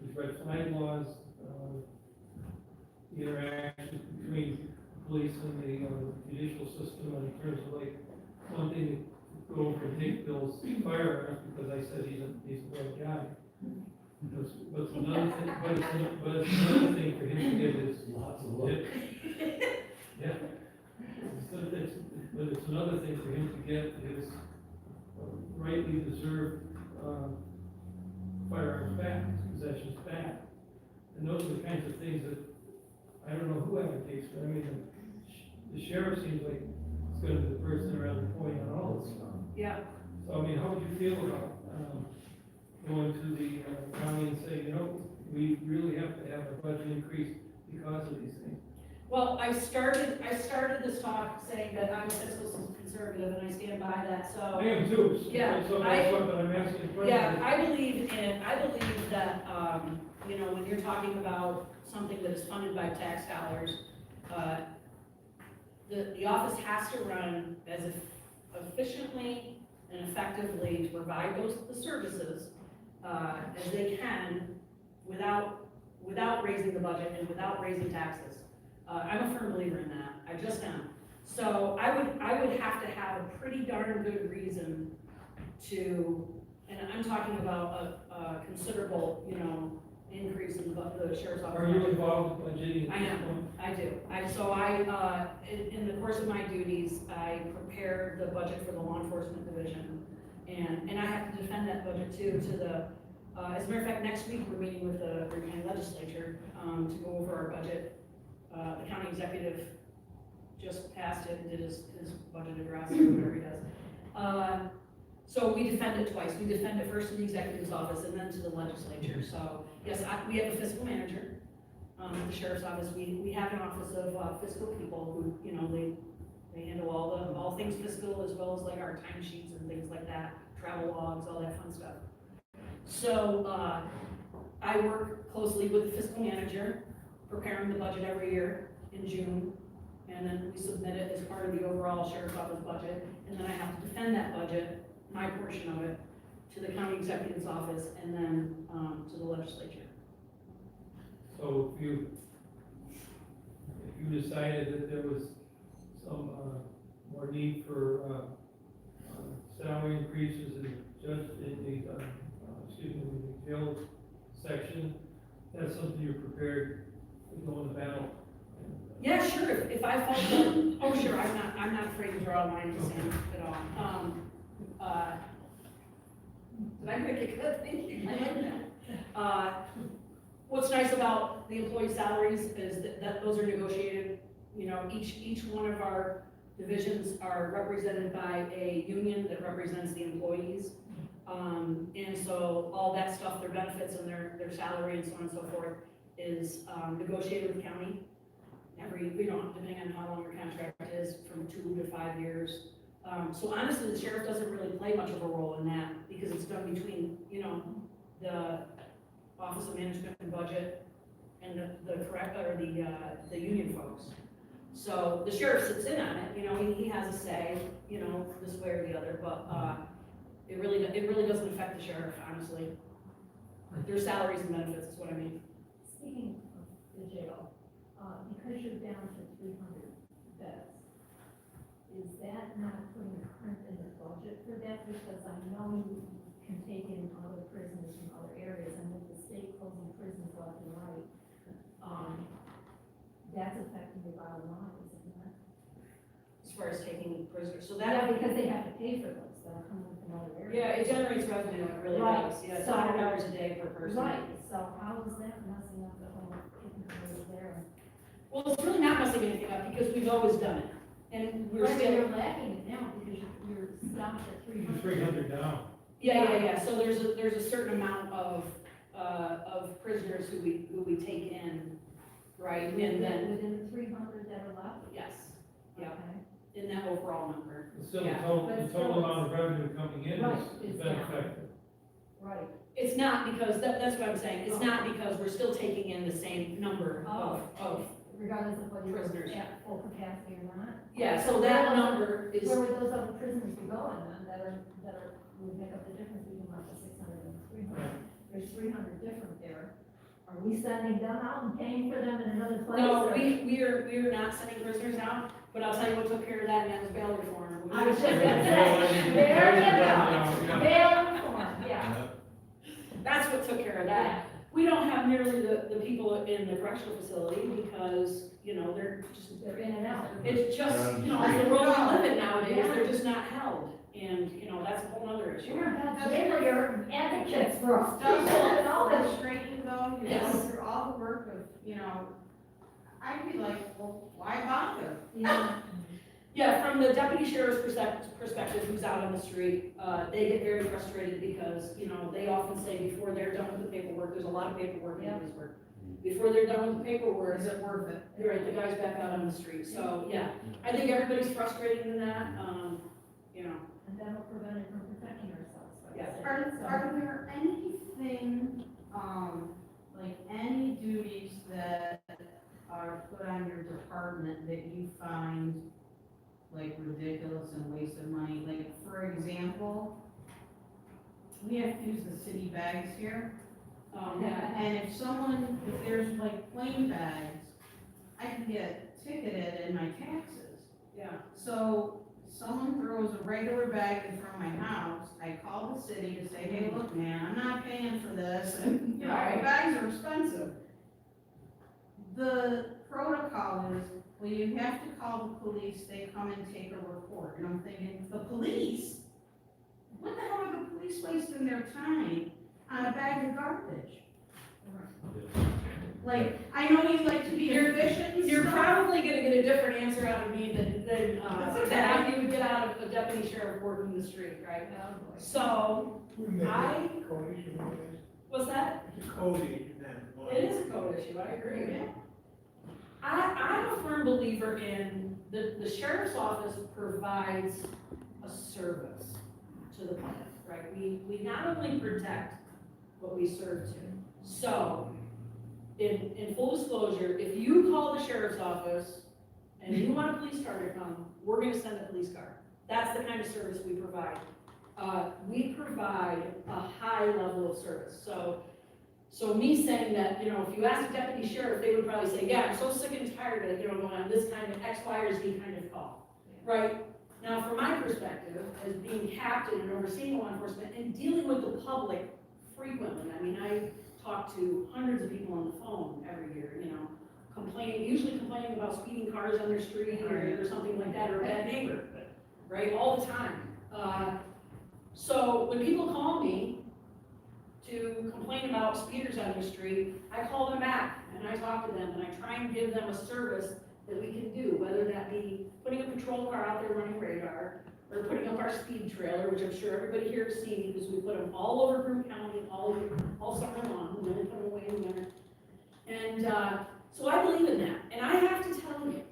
these red flag laws, the interaction between police and the judicial system in terms of like, one thing to go over and take Bill's firearms because I said he's a bad guy. But it's another thing, but it's another thing for him to get his. Lots of love. Yeah. But it's another thing for him to get his rightly deserved, firearms back, his possessions back. And those are the kinds of things that, I don't know who advocates for. I mean, the sheriff seems like it's gonna be the person around the point on all this stuff. Yeah. So, I mean, how would you feel about, going to the, county and say, you know, we really have to have a budget increase because of these things? Well, I started this talk saying that I'm fiscal conservative and I stand by that, so. I am too. Yeah, So that's what I'm asking the question. Yeah, I believe that, you know, when you're talking about something that is funded by tax dollars, the office has to run as efficiently and effectively to provide the services, as they can without raising the budget and without raising taxes. I'm a firm believer in that, I just am. So I would have to have a pretty darn good reason to, and I'm talking about a considerable, you know, increase in the sheriff's office. Are you involved in budgeting? I am, I do. In the course of my duties, I prepare the budget for the law enforcement division. And I have to defend that budget too to the, as a matter of fact, next week, we're meeting with the Virginia legislature, to go over our budget. The county executive just passed it and did his budget address or whatever he does. So we defend it twice. We defend it first in the executive's office and then to the legislature. So yes, we have a fiscal manager, at the sheriff's office. We have an office of fiscal people who, you know, they handle all things fiscal as well as like our timesheets and things like that, travel logs, all that fun stuff. So, I work closely with the fiscal manager, preparing the budget every year in June, and then we submit it as part of the overall sheriff's office budget, and then I have to defend that budget, my portion of it, to the county executive's office, and then, to the legislature. So if you decided that there was some, more need for, salary increases in the jail section, that's something you're prepared to go into battle? Yeah, sure, if I fall, oh, sure, I'm not afraid to draw a line in the sand at all. Did I make a good thinking? I like that. What's nice about the employee salaries is that those are negotiated. You know, each one of our divisions are represented by a union that represents the employees. And so all that stuff, their benefits and their salary and so on and so forth is negotiated with the county. You know, depending on how long your contract is, from 2 to 5 years. So honestly, the sheriff doesn't really play much of a role in that because it's done between, you know, the Office of Management and Budget and the union folks. So the sheriff sits in on it, you know, he has a say, you know, this way or the other, but it really doesn't affect the sheriff, honestly. Their salaries and benefits is what I mean. Speaking of the jail, because you're down to 300 beds, is that not putting a crimp in the budget for that? Because I know you can take in other prisoners from other areas, and with the state closing prisons left and right, that's affecting the bottom line, isn't it? As far as taking prisoners, so Yeah, that, because they have to pay for those that are coming from other areas. yeah, it generates revenue, it really Right, does, yeah, it's so- $100 a day per person. Right, so how is that messing up the whole kicking over there? Well, it's really not messing anything up because we've always done it, and we're Right, still, you're lacking it now because you're stopped at 300. 300 down. yeah, so there's a certain amount of prisoners who we take in, right, and then, Within the 300 that are left? yes, yeah, Okay. in that overall number. Still, Yeah. the total amount of revenue coming in Right, is it's been down. affected. Right. It's not because, that's what I'm saying, it's not because we're still taking in the same number of, Regardless of whether Prisoners. you're at full capacity or not? yeah, so that number is, Where would those other prisoners be going then, that are we make up the difference between like the 600 and 300. There's 300 different there. Are we sending them out and paying for them in another place? No, or- we are not sending prisoners out, but I'll tell you what took care of that, and that was bail reform. I was just gonna say, there you go, bail reform, yeah. That's what took care of that. We don't have nearly the people in the correctional facility because, you know, they're just, They're in and out. it's just, you know, it's the world we live in nowadays, they're just not held. And, you know, that's a whole other issue. They were your advocates for us. Does And all that this. frustrating though, you know, Yes. through all the work of, you know, I'd be like, well, why bother? Yeah. Yeah, from the deputy sheriff's perspective, who's out on the street, they get very frustrated because, you know, they often say before they're done with the paperwork, there's a lot of paperwork in this work. Before they're done with the paperwork, Is it worth it? you're right, the guy's back out on the street. So, yeah, I think everybody's frustrated in that, you know. And that'll prevent it from protecting ourselves. like I Yeah. said. So- Are there anything, like any duties that are put on your department that you find like ridiculous and waste of money? Like, for example, we have to use the city bags here. Yeah. And if there's like plain bags, I can get ticketed in my taxes. Yeah. So someone throws a regular bag in front of my house, I call the city to say, hey, look, man, I'm not paying for this, and, you know, Right. bags are expensive. The protocol is, well, you have to call the police, they come and take a report, and I'm thinking, the police? What the hell are the police wasting their time on a bag of garbage? Like, I know you like to be efficient and You're stuff. probably gonna get a different answer out of me than That's okay. that you would get out of a deputy sheriff working the street, right? So, I, what's that? It's a code issue now. It is a code issue, I agree. I'm a firm believer in the sheriff's office provides a service to the public, right? We not only protect what we serve to. So, in full disclosure, if you call the sheriff's office and you want a police car to come, we're gonna send a police car. That's the kind of service we provide. We provide a high level of service. So me saying that, you know, if you ask a deputy sheriff, they would probably say, yeah, I'm so sick and tired of, you know, going on this kind of X, Y, or Z kind of call, right? Now, from my perspective, as being captain and overseeing law enforcement and dealing with the public frequently, I mean, I talk to hundreds of people on the phone every year, you know, usually complaining about speeding cars on their street or something like that, or a bad neighbor, right, all the time. So when people call me to complain about speeders on their street, I call them back and I talk to them and I try and give them a service that we can do, whether that be putting a patrol car out there running radar, or putting up our speed trailer, which I'm sure everybody here has seen, because we put them all over Broome County, all summer long, we only put them away in the winter. And, so I believe in that, and I have to tell you,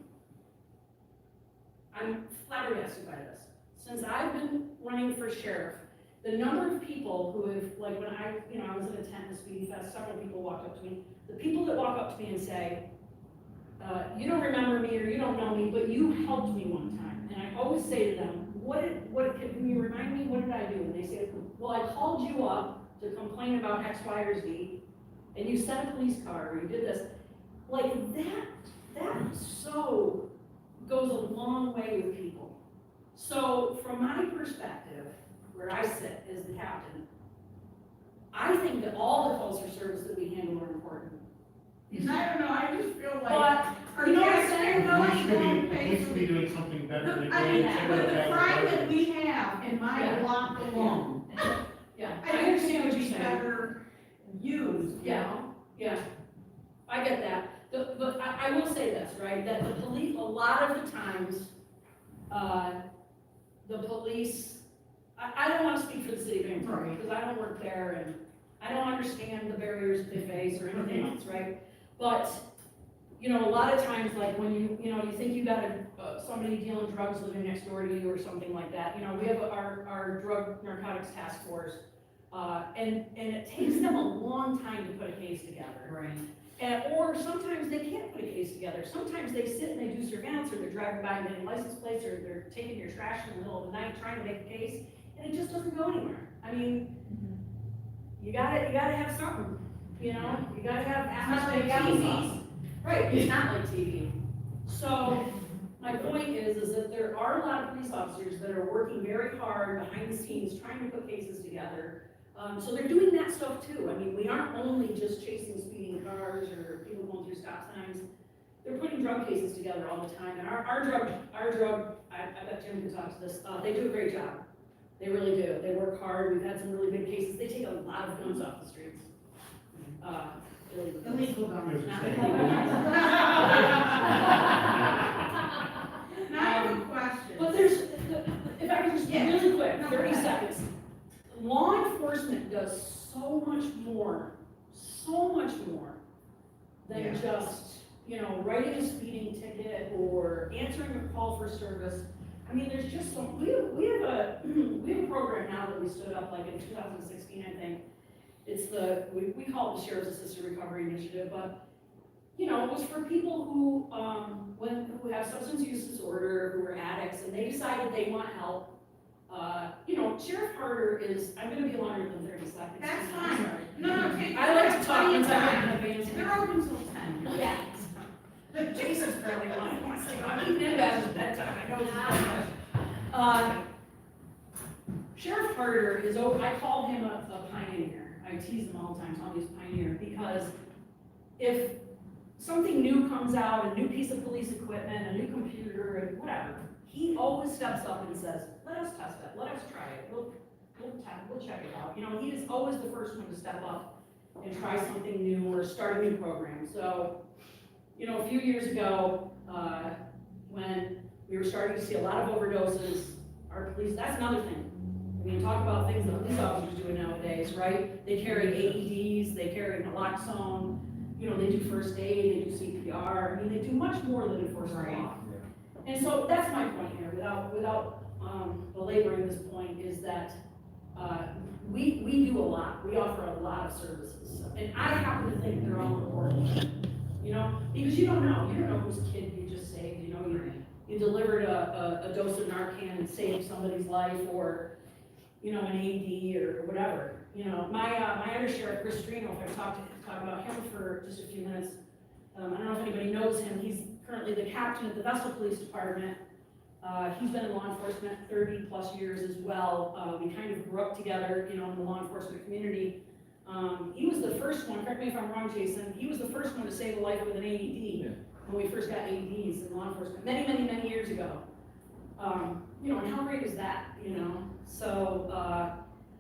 I'm flabbergasted by this. Since I've been running for sheriff, the number of people who have, like, when I was in a tent in Speedy Fest, several people walked up to me. The people that walk up to me and say, you don't remember me or you don't know me, but you helped me one time. And I always say to them, can you remind me, what did I do? And they say, well, I called you up to complain about X, Y, or Z, and you sent a police car, or you did this. Like, that so goes a long way with people. So, from my perspective, where I sit as the captain, I think that all the calls for service that we handle are important. I don't know, I just feel like. But, you know what I'm saying? We should be doing something better than I going mean, to check with out the that crime that garbage. we have in my Yeah. block alone, Yeah, I I think understand it what would you're be saying. better used, you Yeah. know? Yeah, I get that. But I will say this, right, that the police, a lot of the times, the police, I don't want to speak for the city of Vancouver, Right. because I don't work there, and I don't understand the barriers they face or anything else, right? But, you know, a lot of times, like, when you think you got somebody dealing drugs living next door to you or something like that, you know, we have our drug narcotics task force, and it takes them a long time to put a case together. Right. Or sometimes they can't put a case together. Sometimes they sit and they do surveillance, or they're driving by and getting license plates, or they're taking your trash in the middle of the night trying to make a case, and it just doesn't go anywhere. I mean, you gotta have something, you know, you gotta have atmosphere, you gotta have sauce. Right, it's not like TV. So, my point is that there are a lot of police officers that are working very hard behind the scenes, trying to put cases together. So they're doing that stuff too. I mean, we aren't only just chasing speeding cars or people going through stop signs. They're putting drug cases together all the time, and our drug, I bet Jim can talk to this, they do a great job. They really do. They work hard. We've had some really big cases. They take a lot of guns off the streets. Illegal guns. Not Now I have a question. But there's, if I can just, really quick, 30 seconds. Law enforcement does so much more than Yeah. just, you know, writing a speeding ticket or answering a call for service. I mean, there's just some, we have a program now that we stood up like in 2016, I think. It's we call it the Sheriff's Assisted Recovery Initiative, but, you know, it was for people who, who have substance use disorder, who are addicts, and they decided they want help. You know, Sheriff Carter is, I'm gonna be longer than 30 seconds. That's I'm fine. sorry. No, take. I like to talk once I'm time. in advance. They're open till 10. Yeah. Jason's fairly long, he wants to go, I'm eating in bed at bedtime, I know it's not. Sheriff Carter is, I call him a pioneer. I tease him all the time, telling him he's a pioneer, because if something new comes out, a new piece of police equipment, a new computer, and whatever, he always steps up and says, let us test it, let us try it, we'll check it out. You know, he is always the first one to step up and try something new or start a new program. So, you know, a few years ago, when we were starting to see a lot of overdoses, our police, that's another thing. I mean, talk about things that police officers are doing nowadays, right? They carry AEDs, they carry naloxone, you know, they do first aid, they do CPR. I mean, they do much more than enforce the law. And so that's my point here, without belaboring this point, is that we do a lot. We offer a lot of services. And I happen to think they're all important, you know, because you don't know whose kid you just saved, you know, you delivered a dose of Narcan and saved somebody's life, or, you know, an AED or whatever. You know, my undersheriff, Chris Strino, if I talk about him for just a few minutes, I don't know if anybody knows him. He's currently the captain at the Vestal Police Department. He's been in law enforcement 30 plus years as well. We kind of grew up together, you know, in the law enforcement community. He was the first one, correct me if I'm wrong, Jason, he was the first one to save a life with an AED when we first got AEDs in law enforcement, many years ago. You know, and how great is that, you know? So,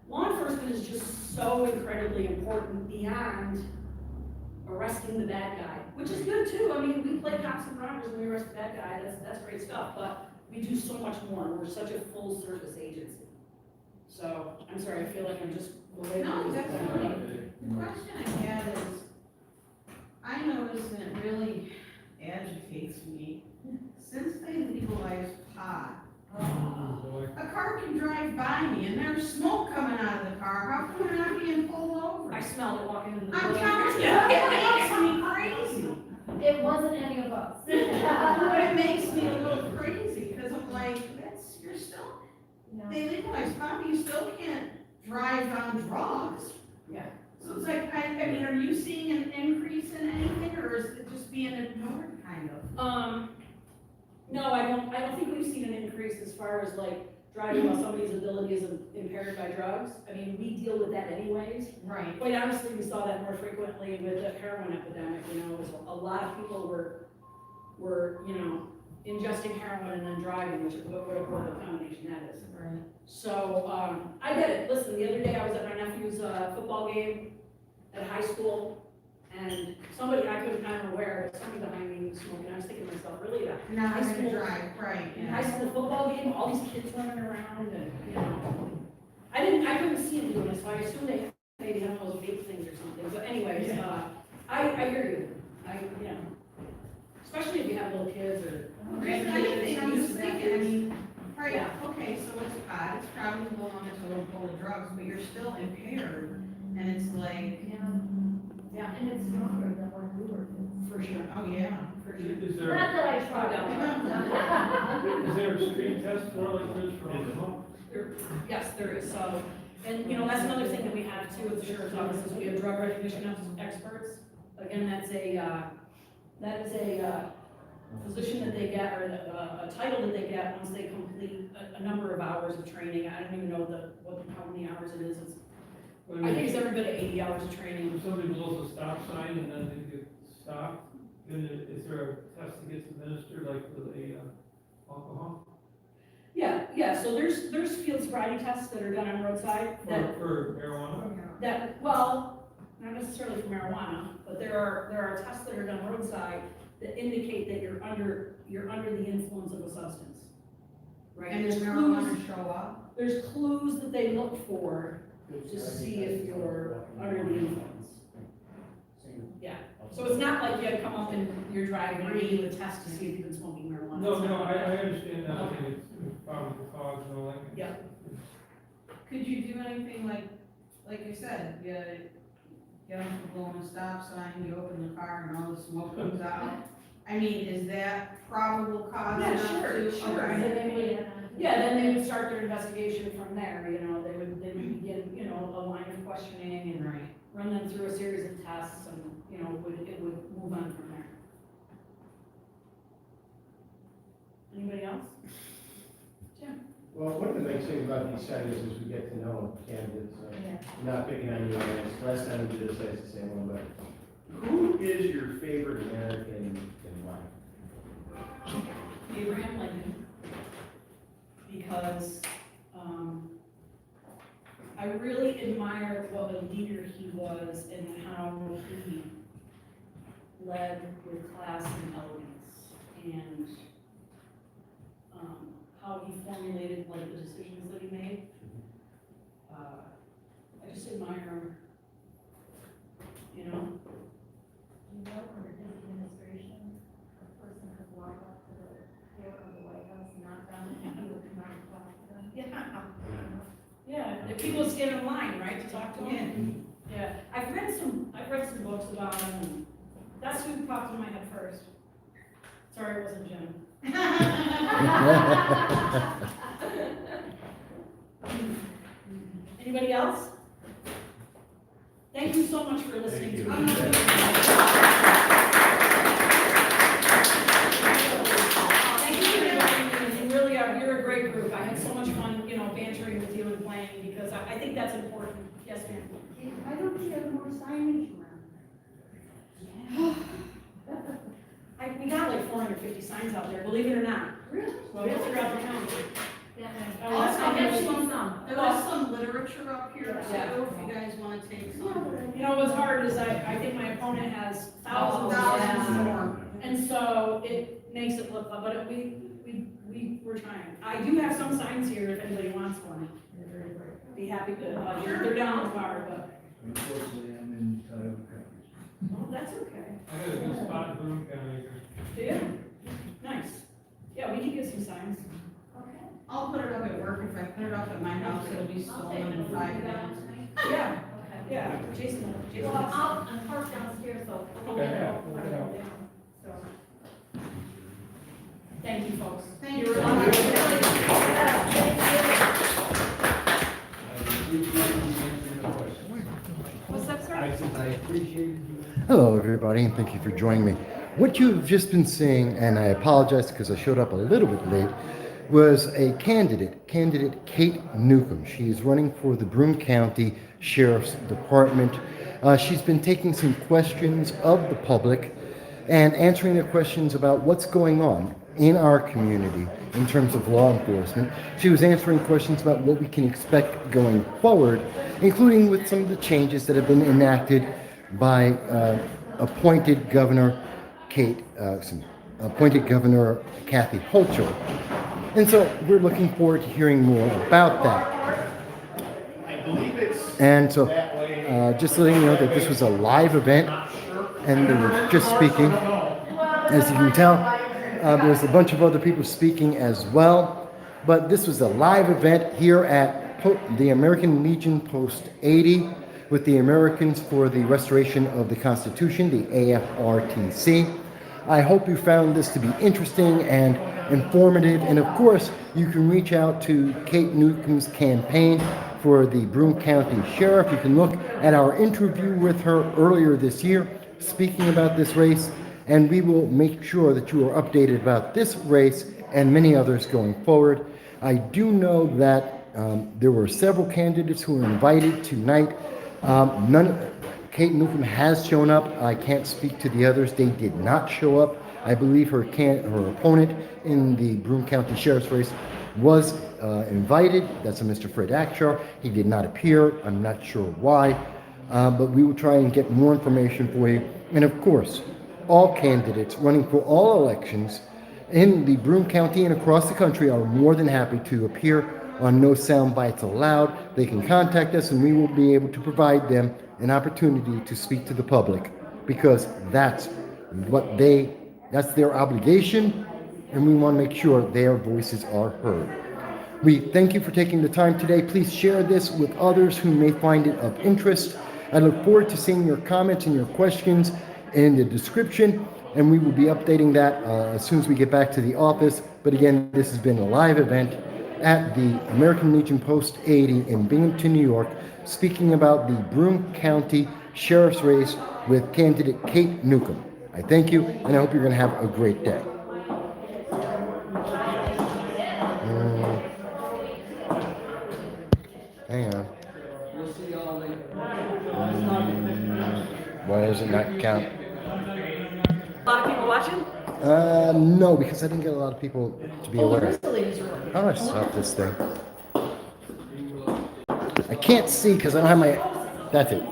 law enforcement is just so incredibly important beyond arresting the bad guy, which is good too. I mean, we play cops and robbers and we arrest the bad guy, that's great stuff, but we do so much more. We're such a full service agency. So, I'm sorry, I feel like I'm just belaboring. No, this that's point. okay. The question I had is, I notice, and it really agitates me, since they legalized pot, a car can drive by me and there's smoke coming out of the car. How come they're not being pulled over? I smelled it walking into the I'm building. telling you, it makes me crazy. It wasn't any of us. But it makes me a little crazy, because I'm like, you're still, No. they legalized pot, but you still can't drive on drugs. Yeah. So it's like, I mean, are you seeing an increase in anything, or is it just being ignored, kind of? No, I don't think we've seen an increase as far as like driving while somebody's ability is impaired by drugs. I mean, we deal with that anyways. Right. Quite honestly, we saw that more frequently with the heroin epidemic, you know, it was a lot of people were, you know, ingesting heroin and then driving, which is what a horrible combination that is. Right. So, I get it. Listen, the other day I was at my nephew's football game at high school, and somebody, I wasn't aware, but somebody behind me was smoking. I was thinking to myself, really, Now high I'm gonna school- drive, right, in yeah. high school football game, all these kids running around and, you know. I couldn't see them doing it, so I assumed they maybe had one of those vape things or something, but anyways, I hear you. You know, especially if you have little kids or There's anything, I'm just thinking, I mean, right, Yeah. okay, so it's pot, it's probably belonging to a full of drugs, but you're still impaired, and it's like, Yeah, And it's stronger than when we were kids. for sure, oh, yeah. for sure. Is Not there, that I tried. is there a screen test for like this for alcohol? Yes, there is, so, and, you know, that's another thing that we have too at the sheriff's office, is we have drug recognition experts. Again, that is a position that they get, or a title that they get once they complete a number of hours of training. I don't even know how many hours it is. I think it's every bit of 80 hours of training. If somebody blows a stop sign and then they get stopped, then is there a test that gets administered, like with alcohol? Yeah, so there's field sobriety tests that are done on roadside For marijuana? well, not necessarily for marijuana, but there are tests that are done roadside that indicate that you're under the influence of a substance. Right? And does There's marijuana show up? There's clues that they look for to see if you're under the influence. Yeah, so it's not like you come up and you're driving and you do a test to see if you've been smoking marijuana. No, It's not I like that. understand that, Okay. it's probable cause and all that. Yeah. Could you do anything like you said, you get them for blowing a stop sign, you open the car and all the smoke comes out? I mean, is that probable cause Yeah, enough sure, to? sure. Okay. Yeah, then they would start their investigation from there, you know, they would begin, you know, a line of questioning and Right. run them through a series of tests and, you know, it would move on from there. Anybody else? Well, one of the nice things about these studies is we get to know candidates. Yeah. I'm not picking on you, guys. Last time we did this, I was the same one, but who is your favorite American and why? Abraham Lincoln, because, I really admire what a leader he was and how he led with class and elegance, and, how he formulated like the decisions that he made. I just admire him, you know? You know, under his administration, a person could walk up to the door of the White House and knock down and he would come out and talk to them. Yeah, the people stand in line, right, to talk to him? Yeah, I've read some books about him, and that's who popped in my head first. Sorry, it wasn't Jim. Anybody else? Thank you so much for listening to me. Thank you for inviting me. You really are, you're a great group. I had so much fun, you know, bantering with you and playing, because I think that's important. Yes, ma'am. Why don't you have more signage around? We got like 450 signs out there, believe it or not. Really? Well, it's throughout the county. There was some literature up here, Yeah. so if you guys wanna take some. You know, what's hard is I think my opponent has thousands Thousands more. more. And so it makes it look, but we're trying. I do have some signs here if anybody wants one. Be happy to, they're down the car, but, Unfortunately, I'm in Tioga County. oh, that's okay. I got a good spot in Boone County. Do you? Nice. Yeah, we can get some signs. Okay. I'll put it up at work, if I put it up at my house, it'll be stolen in 5 minutes. Yeah, Okay. yeah, Jason. Well, I'm parked downstairs, so. Okay, yeah, we'll get out. So. Thank you, folks. Thank You you. were wonderful. What's up, sir? I appreciate you. Hello, everybody, and thank you for joining me. What you've just been seeing, and I apologize because I showed up a little bit late, was a candidate Kate Newcomb. She is running for the Broome County Sheriff's Department. She's been taking some questions of the public and answering their questions about what's going on in our community in terms of law enforcement. She was answering questions about what we can expect going forward, including with some of the changes that have been enacted by appointed Governor Kathy Hochul. And so we're looking forward to hearing more about that. I believe it's And so that way. just letting you know that this was a live event, and they were just speaking. As you can tell, there's a bunch of other people speaking as well. But this was a live event here at the American Legion Post 80 with the Americans for the Restoration of the Constitution, the AFRTC. I hope you found this to be interesting, and informative. And of course, you can reach out to Kate Newcomb's campaign for the Broome County Sheriff. You can look at our interview with her earlier this year speaking about this race, and we will make sure that you are updated about this race and many others going forward. I do know that there were several candidates who were invited tonight. Kate Newcomb has shown up. I can't speak to the others. They did not show up. I believe her opponent in the Broome County Sheriff's race was invited. That's a Mr. Fred Akshar. He did not appear. I'm not sure why, but we will try and get more information for you. And of course, all candidates running for all elections in the Broome County and across the country are more than happy to appear on No Soundbites Allowed. They can contact us and we will be able to provide them an opportunity to speak to the public, because that's their obligation, and we want to make sure their voices are heard. We thank you for taking the time today. Please share this with others who may find it of interest. I look forward to seeing your comments and your questions in the description, and we will be updating that as soon as we get back to the office. But again, this has been a live event at the American Legion Post 80 in Binghamton, New York, speaking about the Broome County Sheriff's race with candidate Kate Newcomb. I thank you, and I hope you're going to have a great day. Hang on. We'll see y'all later. Why does it not count? A lot of people watching? No, because I didn't get a lot of people to be aware. How do I stop this thing? I can't see because I don't have my... That's it.